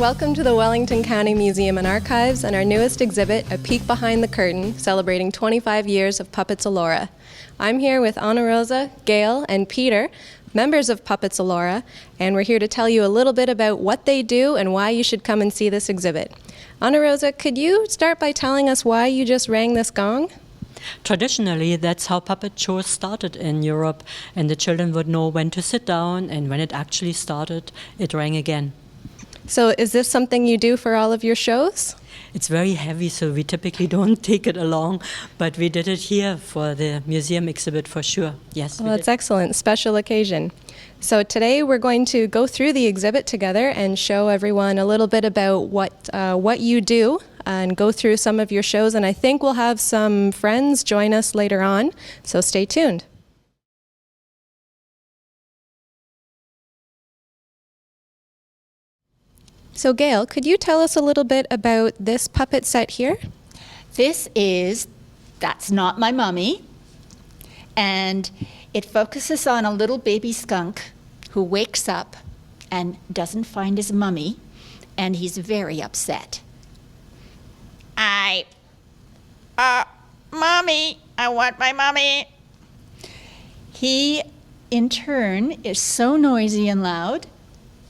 Welcome to the Wellington County Museum and Archives and our newest exhibit, A Peek Behind the Curtain, celebrating 25 years of Puppets Elora. I'm here with Ana Rosa, Gail, and Peter, members of Puppets Elora, and we're here to tell you a little bit about what they do and why you should come and see this exhibit. Ana Rosa, could you start by telling us why you just rang this gong? Traditionally, that's how puppet shows started in Europe, and the children would know when to sit down, and when it actually started, it rang again. So is this something you do for all of your shows? It's very heavy, so we typically don't take it along, but we did it here for the museum exhibit for sure. Yes. Well, that's excellent. Special occasion. So today we're going to go through the exhibit together and show everyone a little bit about what you do and go through some of your shows. And I think we'll have some friends join us later on, so stay tuned. So Gail, could you tell us a little bit about this puppet set here? That's Not My Mummy, and it focuses on a little baby skunk who wakes up and doesn't find his mummy, and he's very upset. Mommy, I want my mummy. He, in turn, is so noisy and loud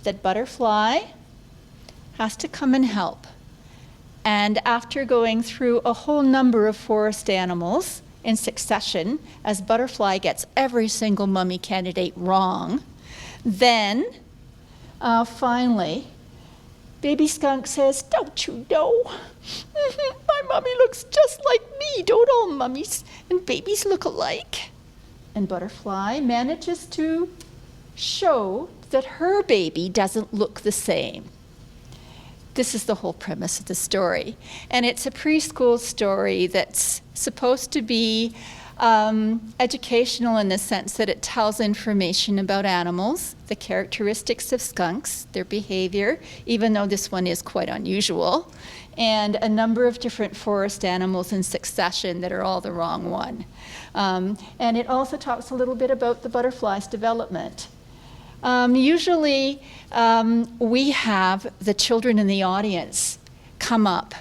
that Butterfly has to come and help. And after going through a whole number of forest animals in succession, as Butterfly gets every single mummy candidate wrong, then finally, Baby Skunk says, "Don't you know? My mummy looks just like me. Don't all mummies and babies look alike?" And Butterfly manages to show that her baby doesn't look the same. This is the whole premise of the story. And it's a preschool story that's supposed to be educational in the sense that it tells information about animals, the characteristics of skunks, their behavior, even though this one is quite unusual, and a number of different forest animals in succession that are all the wrong one. And it also talks a little bit about the butterfly's development. Usually we have the children in the audience come up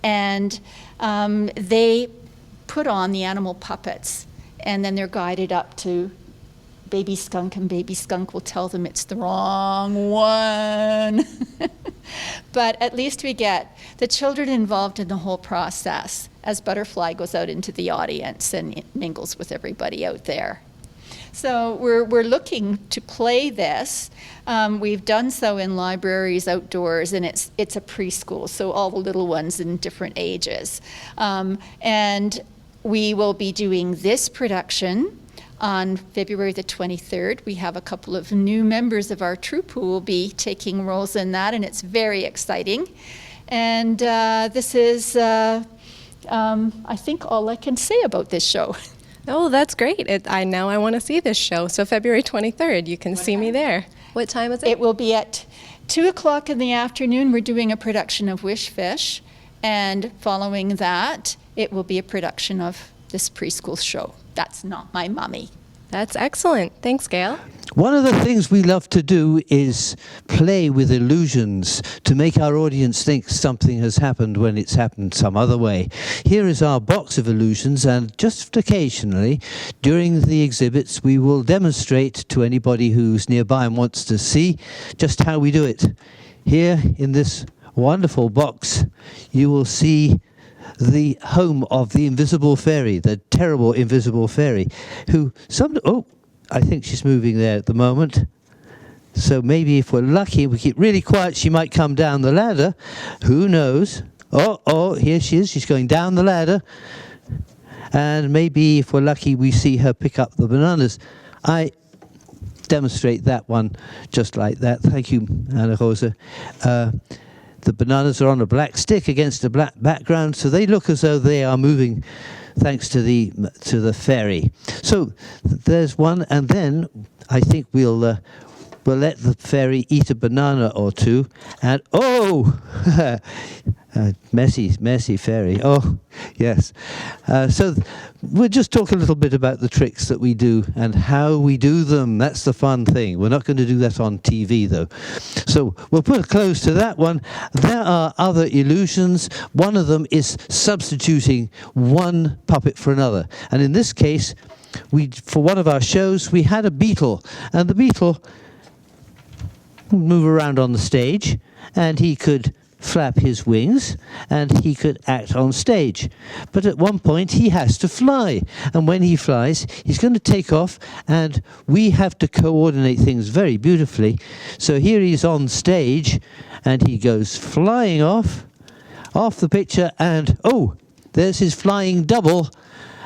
and they put on the animal puppets, and then they're guided up to Baby Skunk, and Baby Skunk will tell them it's the wrong one. But at least we get the children involved in the whole process as Butterfly goes out into the audience and mingles with everybody out there. So we're looking to play this. We've done so in libraries outdoors, and it's a preschool, so all the little ones in different ages. And we will be doing this production on February the 23rd. We have a couple of new members of our troupe who will be taking roles in that, and it's very exciting. And this is, I think, all I can say about this show. Oh, that's great. Now I want to see this show. So February 23rd, you can see me there. What time is it? It will be at 2 o'clock in the afternoon. We're doing a production of Wish Fish. And following that, it will be a production of this preschool show. That's Not My Mummy. That's excellent. Thanks, Gail. One of the things we love to do is play with illusions to make our audience think something has happened when it's happened some other way. Here is our box of illusions, and just occasionally during the exhibits we will demonstrate to anybody who's nearby and wants to see just how we do it. Here in this wonderful box you will see the home of the invisible fairy, the terrible invisible fairy, who I think she's moving there at the moment. So maybe if we're lucky, we keep really quiet, she might come down the ladder. Who knows? Oh, here she is. She's going down the ladder. And maybe if we're lucky, we see her pick up the bananas. I demonstrate that one just like that. Thank you, Ana Rosa. The bananas are on a black stick against a black background, so they look as though they are moving thanks to the fairy. So there's one, and then I think we'll let the fairy eat a banana or two, and Messy fairy. Oh, yes. So we'll just talk a little bit about the tricks that we do and how we do them. That's the fun thing. We're not going to do that on TV, though. So we'll put a close to that one. There are other illusions. One of them is substituting one puppet for another. And in this case, for one of our shows, we had a beetle. And the beetle would move around on the stage, and he could flap his wings, and he could act on stage. But at one point he has to fly, and when he flies he's going to take off, and we have to coordinate things very beautifully. So here he's on stage and he goes flying off the picture, and oh, there's his flying double,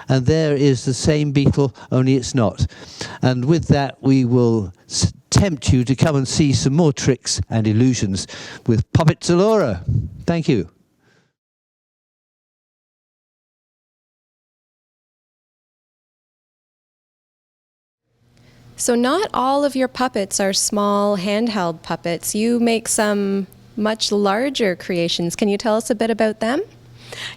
and there is the same beetle, only it's not. And with that we will tempt you to come and see some more tricks and illusions with Puppets Elora. Thank you. So not all of your puppets are small handheld puppets. You make some much larger creations. Can you tell us a bit about them?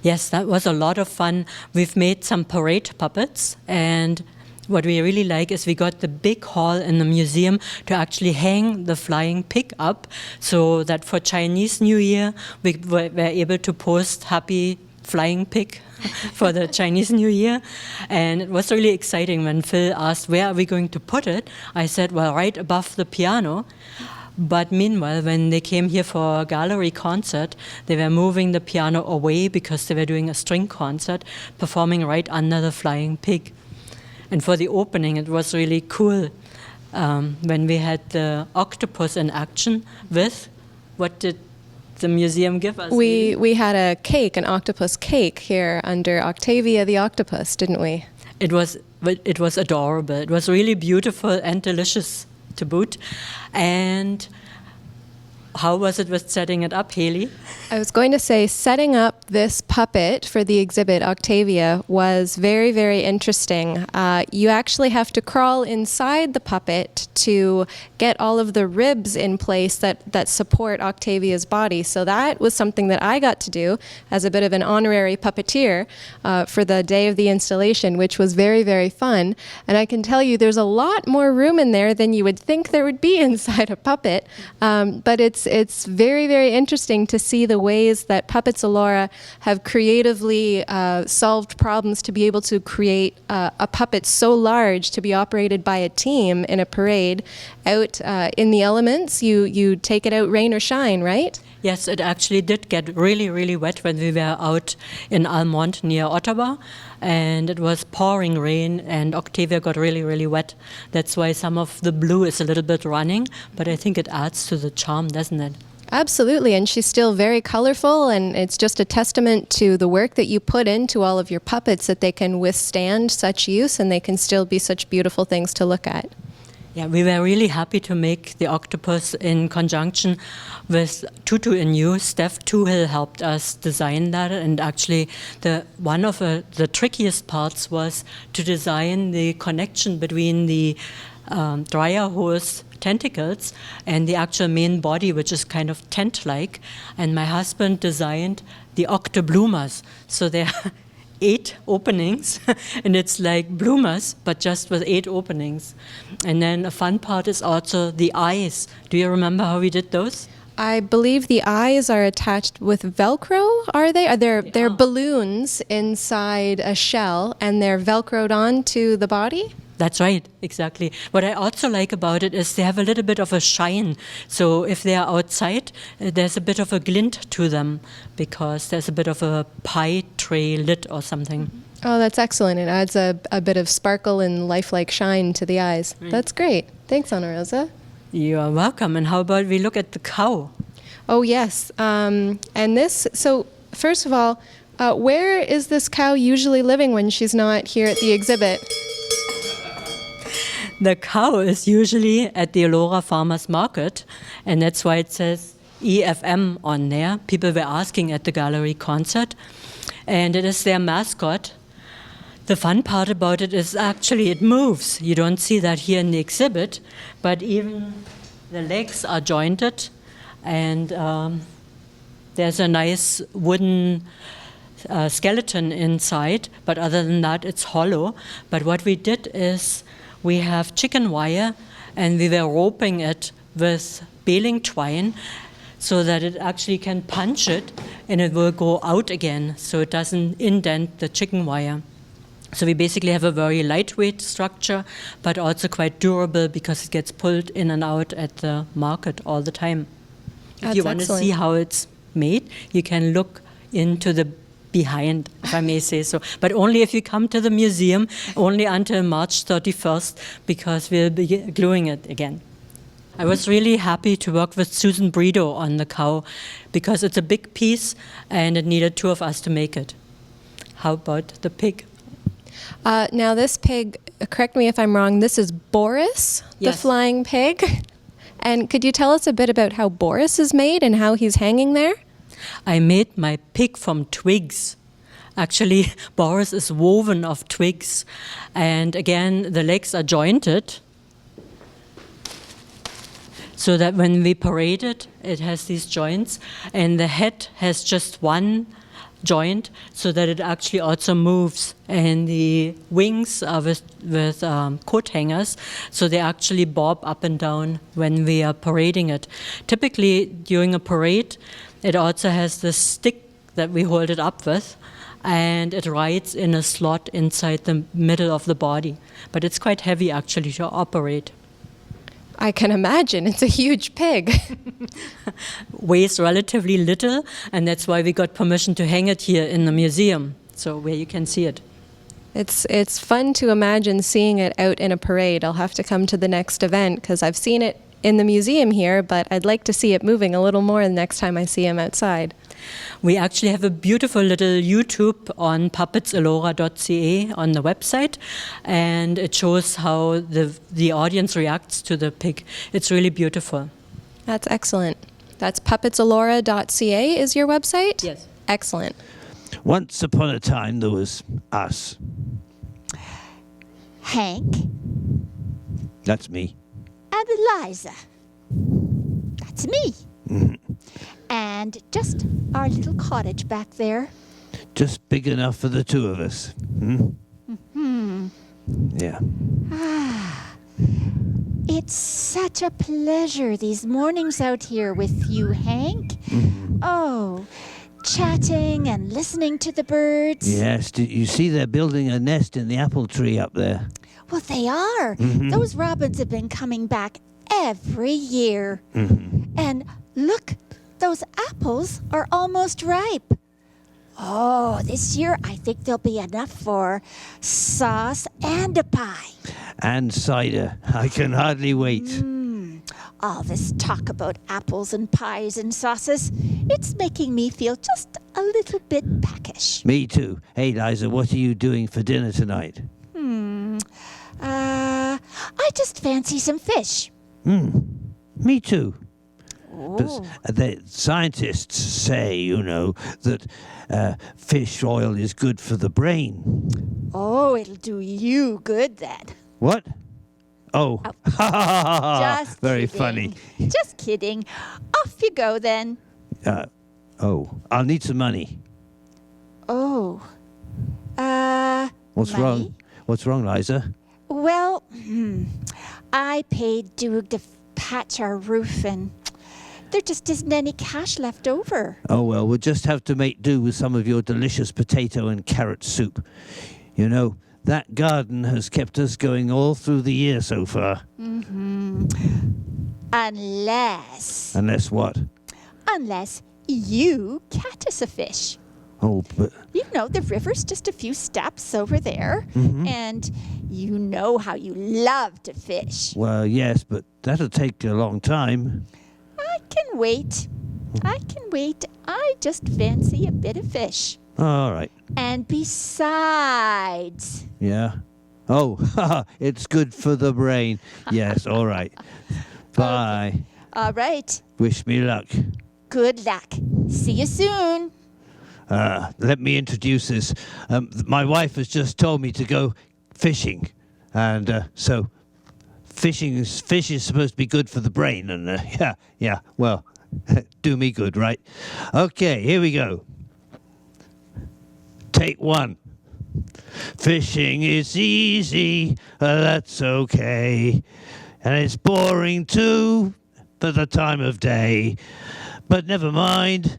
Yes, that was a lot of fun. We've made some parade puppets, and what we really like is we got the big hall in the museum to actually hang the flying pig up, so that for Chinese New Year we were able to post happy flying pig for the Chinese New Year. And it was really exciting when Phil asked, where are we going to put it? I said, well, right above the piano. But meanwhile, when they came here for a gallery concert, they were moving the piano away because they were doing a string concert, performing right under the flying pig. And for the opening, it was really cool when we had the octopus in action with, what did the museum give us? We had a cake, an octopus cake here under Octavia the octopus, didn't we? It was adorable. It was really beautiful and delicious to boot. And how was it with setting it up, Hailey? I was going to say, setting up this puppet for the exhibit, Octavia, was very, very interesting. You actually have to crawl inside the puppet to get all of the ribs in place that support Octavia's body. So that was something that I got to do as a bit of an honorary puppeteer for the day of the installation, which was very, very fun. And I can tell you there's a lot more room in there than you would think there would be inside a puppet. But it's very, very interesting to see the ways that Puppets Elora have creatively solved problems to be able to create a puppet so large to be operated by a team in a parade out in the elements. You take it out rain or shine, right? Yes, it actually did get really, really wet when we were out in Almont near Ottawa, and it was pouring rain, and Octavia got really, really wet. That's why some of the blue is a little bit running, but I think it adds to the charm, doesn't it? Absolutely, and she's still very colorful, and it's just a testament to the work that you put into all of your puppets that they can withstand such use and they can still be such beautiful things to look at. Yeah, we were really happy to make the octopus in conjunction with Tutu and you. Steph Tuhill helped us design that, and actually one of the trickiest parts was to design the connection between the dryer hose tentacles and the actual main body, which is kind of tent-like. And my husband designed the octobloomers. So there are 8 openings, and it's like bloomers, but just with 8 openings. And then a fun part is also the eyes. Do you remember how we did those? I believe the eyes are attached with Velcro, are they? They're balloons inside a shell, and they're Velcroed onto the body? That's right, exactly. What I also like about it is they have a little bit of a shine. So if they are outside, there's a bit of a glint to them because there's a bit of a pie tray lid or something. Oh, that's excellent. It adds a bit of sparkle and lifelike shine to the eyes. Right. That's great. Thanks, Ana Rosa. You are welcome. And how about we look at the cow? Oh, yes. And this, so first of all, where is this cow usually living when she's not here at the exhibit? The cow is usually at the Elora Farmers Market, and that's why it says EFM on there. People were asking at the gallery concert, and it is their mascot. The fun part about it is actually it moves. You don't see that here in the exhibit, but even the legs are jointed, and There's a nice wooden skeleton inside, but other than that, it's hollow. But what we did is we have chicken wire, and we were roping it with baling twine so that it actually can punch it, and it will go out again, so it doesn't indent the chicken wire. So we basically have a very lightweight structure, but also quite durable because it gets pulled in and out at the market all the time. If you want to see how it's made, you can look into the behind, if I may say so. But only if you come to the museum, only until March 31st, because we'll be gluing it again. I was really happy to work with Susan Bredo on the cow, because it's a big piece and it needed two of us to make it. How about the pig? Now this pig, correct me if I'm wrong, this is Boris, the Yes. flying pig. And could you tell us a bit about how Boris is made and how he's hanging there? I made my pig from twigs. Actually, Boris is woven of twigs. And again, the legs are jointed so that when we parade it, it has these joints. And the head has just one joint so that it actually also moves. And the wings are with coat hangers, so they actually bob up and down when we are parading it. Typically, during a parade, it also has this stick that we hold it up with, and it rides in a slot inside the middle of the body. But it's quite heavy, actually, to operate. I can imagine. It's a huge pig. Weighs relatively little, and that's why we got permission to hang it here in the museum, so where you can see it. It's fun to imagine seeing it out in a parade. I'll have to come to the next event because I've seen it in the museum here, but I'd like to see it moving a little more the next time I see him outside. We actually have a beautiful little YouTube on puppetselora.ca on the website, and it shows how the audience reacts to the pig. It's really beautiful. That's excellent. That's puppetselora.ca is your website? Yes. Excellent. Once upon a time, there was us. Hank That's me. and Eliza. That's me. And just our little cottage back there. Just big enough for the two of us. Yeah. It's such a pleasure these mornings out here with you, Hank. Oh, chatting and listening to the birds. Yes. Did you see they're building a nest in the apple tree up there? Well, they are. Those robins have been coming back every year. And look, those apples are almost ripe. Oh, this year I think there'll be enough for sauce and a pie. And cider. I can hardly wait. All this talk about apples and pies and sauces, it's making me feel just a little bit peckish. Me too. Hey, Liza, what are you doing for dinner tonight? I just fancy some fish. Me too. Oh. But the scientists say, you know, that fish oil is good for the brain. Oh, it'll do you good then. What? Oh, Just very kidding. funny. Just kidding. Off you go then. I'll need some money. Oh. What's money? wrong? What's wrong, Liza? Well, I paid Doug to patch our roof and there just isn't any cash left over. Oh, well, we'll just have to make do with some of your delicious potato and carrot soup. You know, that garden has kept us going all through the year so far. Unless Unless you catch us a fish. Oh, but You know, the river's just a few steps over there. And you know how you love to fish. well, yes, but that'll take a long time. I can wait. I just fancy a bit of fish. All right. And besides, Yeah. Oh, it's good for the brain. Yes, all right. Bye. all right, Wish me luck. good luck. See you soon. Let me introduce this. My wife has just told me to go fishing. And so fish is supposed to be good for the brain. And yeah, well, Do me good, right? Okay, here we go. Take one. Fishing is easy, that's okay. And it's boring too, for the time of day. But never mind,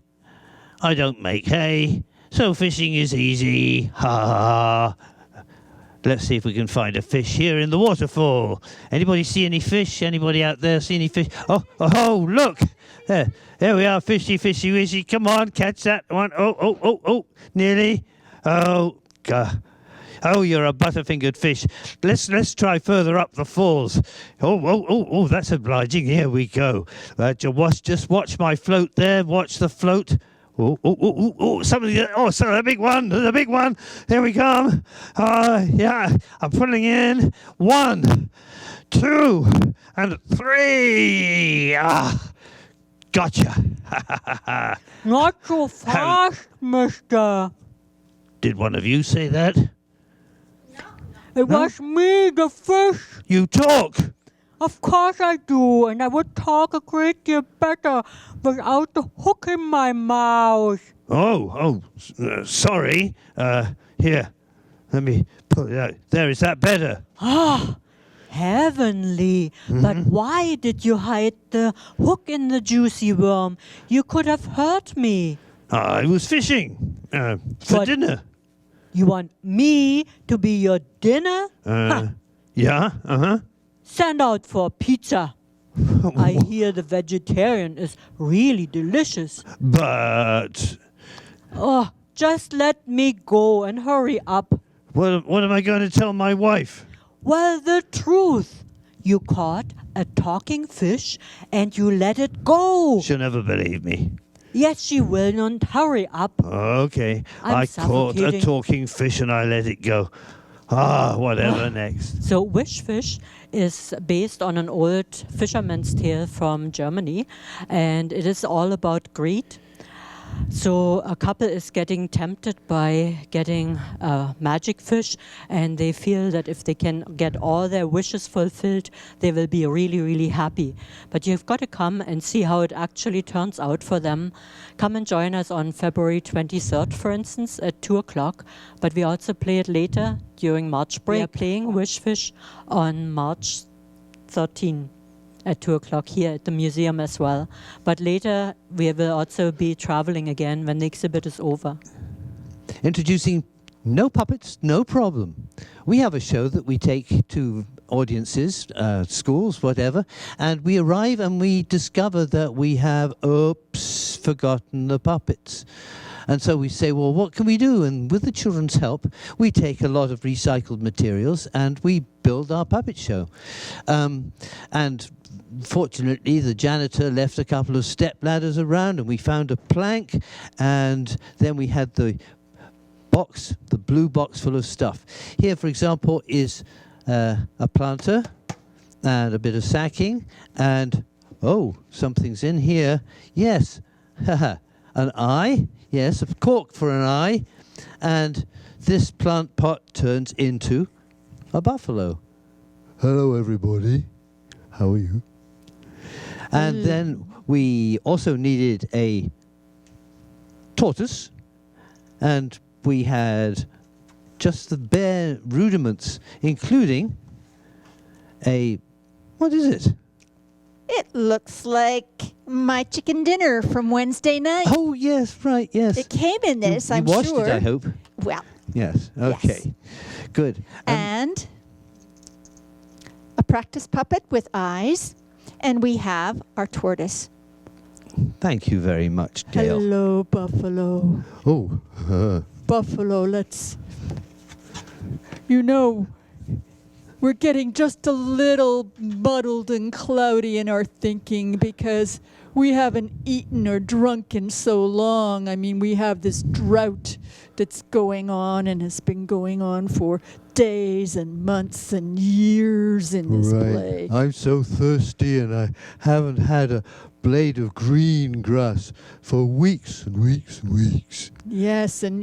I don't make hay, so fishing is easy, ha ha ha. Let's see if we can find a fish here in the waterfall. Anybody see any fish? Anybody out there see any fish? Oh, look! There we are, fishy, fishy, wishy. Come on, catch that one. Oh, nearly. Oh, God. Oh, you're a butterfingered fish. Let's try further up the falls. Oh, that's obliging. Here we go. Just watch my float there. Watch the float. Somebody! Oh, sorry, the big one. The big one. Here we come. Yeah, I'm pulling in. 1, 2, and 3. Gotcha. Not so fast, mister. Did one of you say that? It was me, the fish. You talk. Of course I do, and I would talk a great deal better without the hook in my mouth. Sorry. Here, let me pull it out. There, is that better? Heavenly. But why did you hide the hook in the juicy worm? You could have hurt me. I was fishing for But- dinner. You want me to be your dinner? Yeah, Send out for pizza. I hear the vegetarian is really delicious. But Oh, just let me go and hurry up. what am I going to tell my wife? Well, the truth. You caught a talking fish and you let it go. She'll never believe me. Yes, she will not. Hurry up. Okay, I'm I caught a suffocating. talking fish and I let it go. Whatever next. So Wish Fish is based on an old fisherman's tale from Germany, and it is all about greed. So a couple is getting tempted by getting a magic fish, and they feel that if they can get all their wishes fulfilled, they will be really, really happy. But you've got to come and see how it actually turns out for them. Come and join us on February 23rd, for instance, at 2 o'clock. But we also play it later during March break. We are playing Wish Fish on March 13. At 2 o'clock here at the museum as well. But later we will also be traveling again when the exhibit is over. Introducing No Puppets, No Problem. We have a show that we take to audiences, schools, whatever, and we arrive and we discover that we have, forgotten the puppets. And so we say, well, what can we do? And with the children's help, we take a lot of recycled materials and we build our puppet show. And fortunately, the janitor left a couple of step ladders around and we found a plank, and then we had the box, the blue box full of stuff. Here, for example, is a planter and a bit of sacking, and something's in here. Yes, an eye. Yes, a cork for an eye, and this plant pot turns into a buffalo. Hello, everybody. How are you? And then we also needed a tortoise, and we had just the bare rudiments, including what is it? It looks like my chicken dinner from Wednesday night. Oh, yes, right, yes. It came in this, I'm you washed sure. it, I hope. Well, Yes, okay. Yes. Good. and a practice puppet with eyes, and we have our tortoise. Thank you very much, Gail. Hello, Buffalo. Oh, Buffalo, let's... We're getting just a little muddled and cloudy in our thinking because we haven't eaten or drunk in so long. I mean, we have this drought that's going on and has been going on for days and months and years in this play. I'm so thirsty and I haven't had a blade of green grass for weeks and weeks and weeks. Yes, and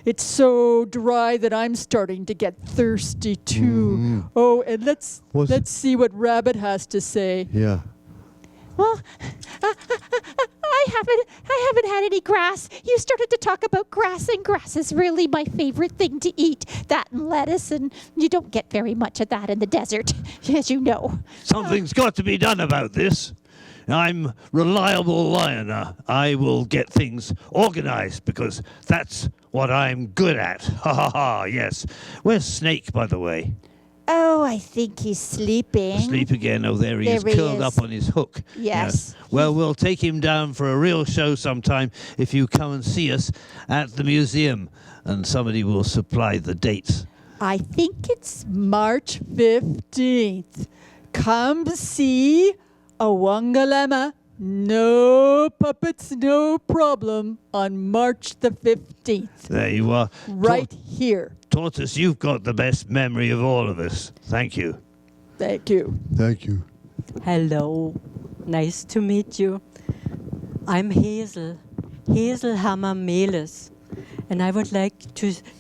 it's so dry that I'm starting to get thirsty too. Oh, and let's see what Rabbit has to say. Yeah. Well, I haven't had any grass. You started to talk about grass, and grass is really my favorite thing to eat. That and lettuce, and you don't get very much of that in the desert, as you know. Something's got to be done about this. I'm reliable lioner. I will get things organized because that's what I'm good at. Ha ha ha, yes. Where's Snake, by the way? Oh, I think he's sleeping. Asleep again. Oh, there he is, curled up on his hook. Yes. Well, we'll take him down for a real show sometime if you come and see us at the museum, and somebody will supply the dates. I think it's March 15th. Come see Awangalama. No puppets, no problem on March the 15th. There you are. Right here. Tortoise, you've got the best memory of all of us. Thank you. Thank you. Thank you. Hello. Nice to meet you. I'm Hazel Hammer Melis, and I would like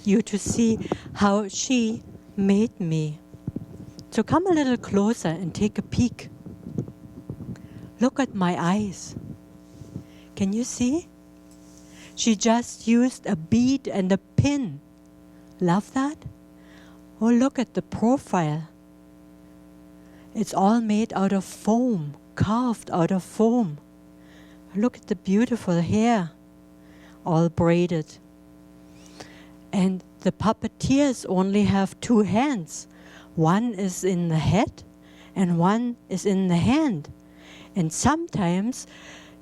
you to see how she made me. So come a little closer and take a peek. Look at my eyes. Can you see? She just used a bead and a pin. Love that? Oh, look at the profile. It's all made out of foam, carved out of foam. Look at the beautiful hair, all braided. And the puppeteers only have two hands. One is in the head and one is in the hand. And sometimes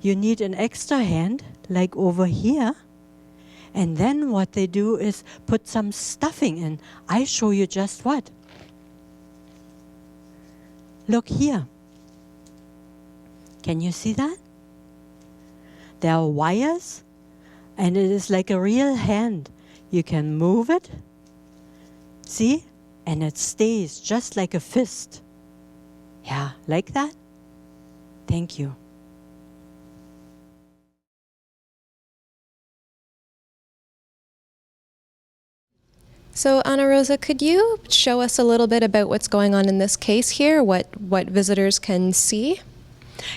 you need an extra hand, like over here. And then what they do is put some stuffing in. I show you just what. Look here. Can you see that? There are wires, and it is like a real hand. You can move it. See? And it stays just like a fist. Yeah, like that? Thank you. So, Ana Rosa, could you show us a little bit about what's going on in this case here, what visitors can see?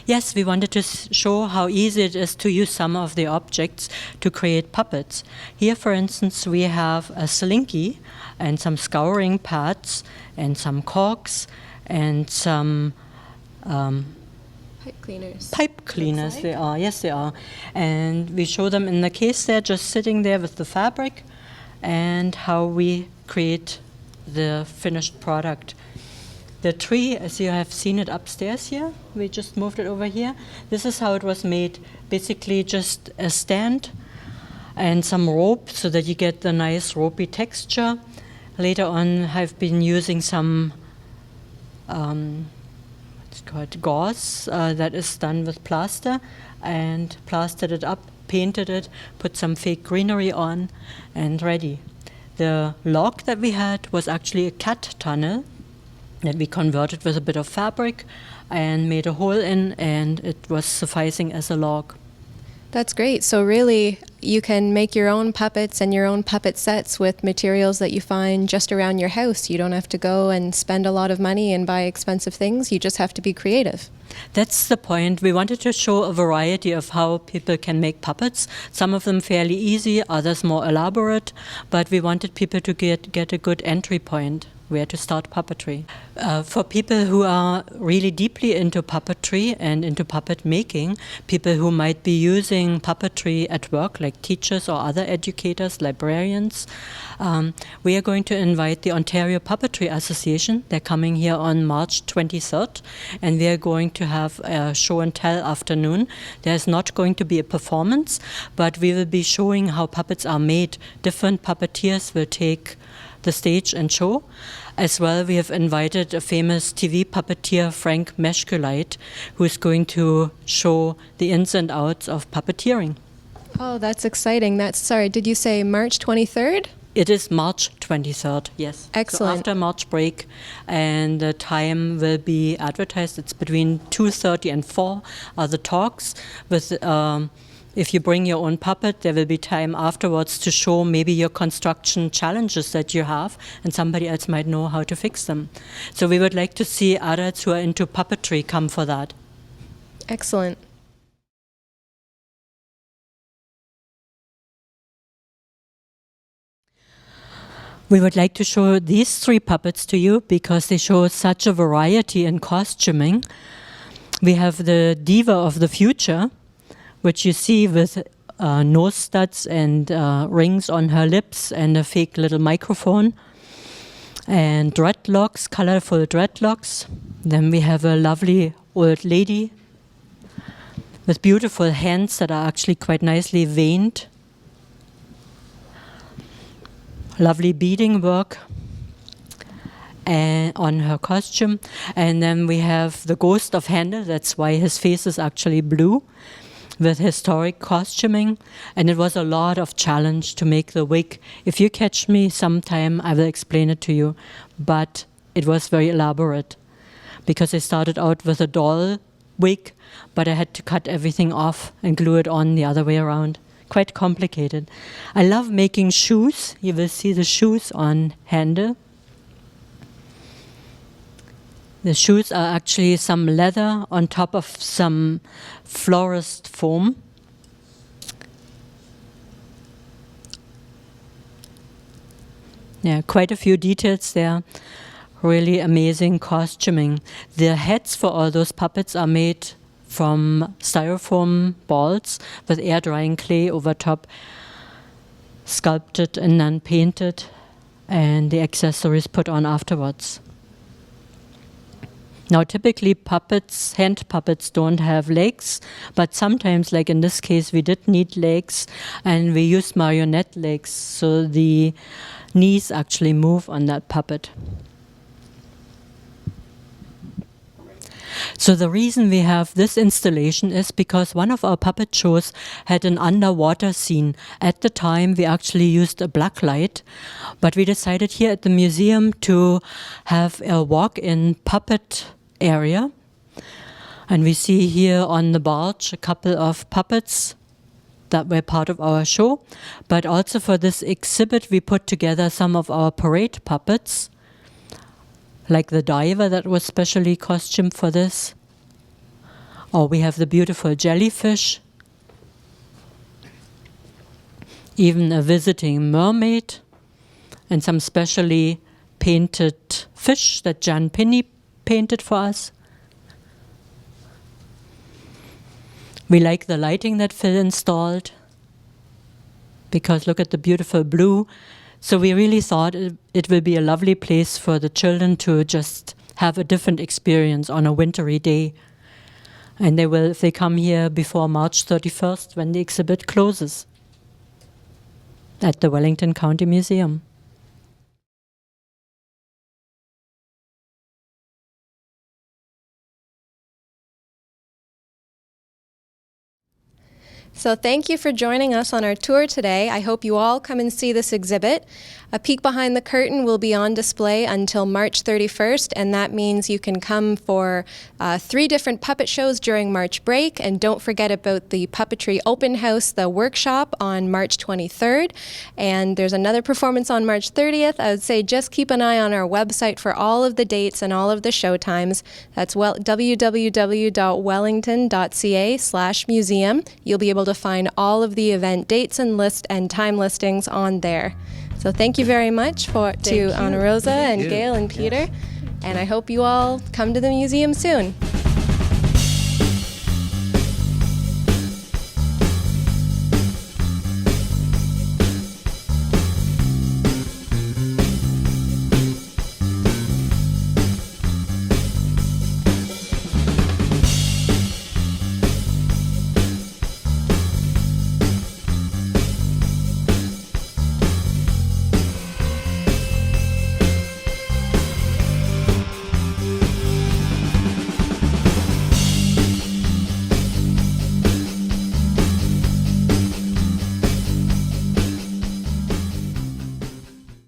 Yes, we wanted to show how easy it is to use some of the objects to create puppets. Here, for instance, we have a slinky and some scouring pads and some corks and some Pipe cleaners. Pipe cleaners, they are. Yes, they are. And we show them in the case there, just sitting there with the fabric, and how we create the finished product. The tree, as you have seen it upstairs here, we just moved it over here. This is how it was made. Basically just a stand and some rope so that you get the nice ropey texture. Later on, I've been using some gauze that is done with plaster, and plastered it up, painted it, put some fake greenery on, and ready. The log that we had was actually a cat tunnel that we converted with a bit of fabric and made a hole in, and it was sufficing as a log. That's great. So really, you can make your own puppets and your own puppet sets with materials that you find just around your house. You don't have to go and spend a lot of money and buy expensive things. You just have to be creative. That's the point. We wanted to show a variety of how people can make puppets. Some of them fairly easy, others more elaborate, but we wanted people to get a good entry point where to start puppetry. For people who are really deeply into puppetry and into puppet making, people who might be using puppetry at work, like teachers or other educators, librarians, we are going to invite the Ontario Puppetry Association. They're coming here on March 23rd, and we are going to have a show and tell afternoon. There's not going to be a performance, but we will be showing how puppets are made. Different puppeteers will take the stage and show. As well, we have invited a famous TV puppeteer, Frank Meshkulite, who is going to show the ins and outs of puppeteering. Oh, that's exciting. Sorry, did you say March 23rd? It is March 23rd, yes. Excellent. So after March break, and the time will be advertised. It's between 2:30 and 4 are the talks. With if you bring your own puppet, there will be time afterwards to show maybe your construction challenges that you have, and somebody else might know how to fix them. So we would like to see adults who are into puppetry come for that. Excellent. We would like to show these 3 puppets to you because they show such a variety in costuming. We have the Diva of the Future, which you see with nose studs and rings on her lips and a fake little microphone. And dreadlocks, colorful dreadlocks. Then we have a lovely old lady with beautiful hands that are actually quite nicely veined. Lovely beading work on her costume. And then we have the ghost of Handel, that's why his face is actually blue, with historic costuming. And it was a lot of challenge to make the wig. If you catch me sometime, I will explain it to you. But it was very elaborate because I started out with a doll wig, but I had to cut everything off and glue it on the other way around. Quite complicated. I love making shoes. You will see the shoes on Handel. The shoes are actually some leather on top of some florist foam. Yeah, quite a few details there. Really amazing costuming. The heads for all those puppets are made from styrofoam balls with air drying clay over top, sculpted and then painted, and the accessories put on afterwards. Now typically puppets, hand puppets don't have legs, but sometimes, like in this case, we did need legs and we used marionette legs, so the knees actually move on that puppet. So the reason we have this installation is because one of our puppet shows had an underwater scene. At the time, we actually used a black light, but we decided here at the museum to have a walk-in puppet area. And we see here on the barge a couple of puppets that were part of our show. But also for this exhibit, we put together some of our parade puppets, like the diver that was specially costumed for this. Or we have the beautiful jellyfish. Even a visiting mermaid. And some specially painted fish that Jan Pinney painted for us. We like the lighting that Phil installed, because look at the beautiful blue. So we really thought it will be a lovely place for the children to just have a different experience on a wintry day. And they will, if they come here before March 31st, when the exhibit closes at the Wellington County Museum. So thank you for joining us on our tour today. I hope you all come and see this exhibit. A Peek Behind the Curtain will be on display until March 31st, and that means you can come for 3 different puppet shows during March break. And don't forget about the Puppetry Open House, the workshop, on March 23rd. And there's another performance on March 30th. I would say just keep an eye on our website for all of the dates and all of the show times. That's www.wellington.ca/museum. You'll be able to find all of the event dates and time listings on there. So thank you very much to Ana Rosa and Gail and Peter, and I hope you all come to the museum soon.